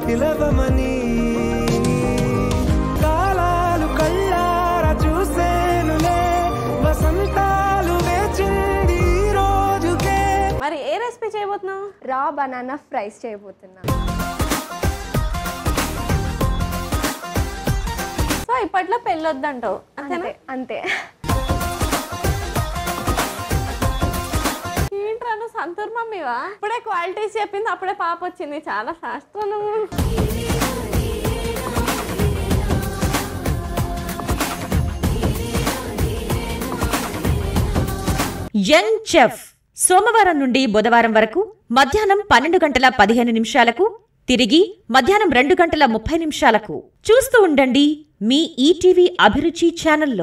పిలవమని కాలాలు కళ్ళారా చూసేనులే వసంతాలు వేచింది ఈ రోజుకే. మరి ఏ రెసిపీ చేయబోతున్నావు? రా బనానా ఫ్రైస్ చేయబోతున్నా. సో ఇప్పట్లో పెళ్ళొద్దంటావు అంతేనా? అంతే. ఏంట్రా నువ్వు సంతూర్ మమ్మీవా? ఇప్పుడే క్వాలిటీస్ చెప్పింది, అప్పుడే పాప వచ్చింది. చాలా శాస్త్రం నువ్వు. యంగ్ చెఫ్ సోమవారం నుండి బుధవారం వరకు మధ్యాహ్నం 12:15 తిరిగి మధ్యాహ్నం 2:30 చూస్తూ ఉండండి మీ ఈటీవీ అభిరుచి ఛానల్లో.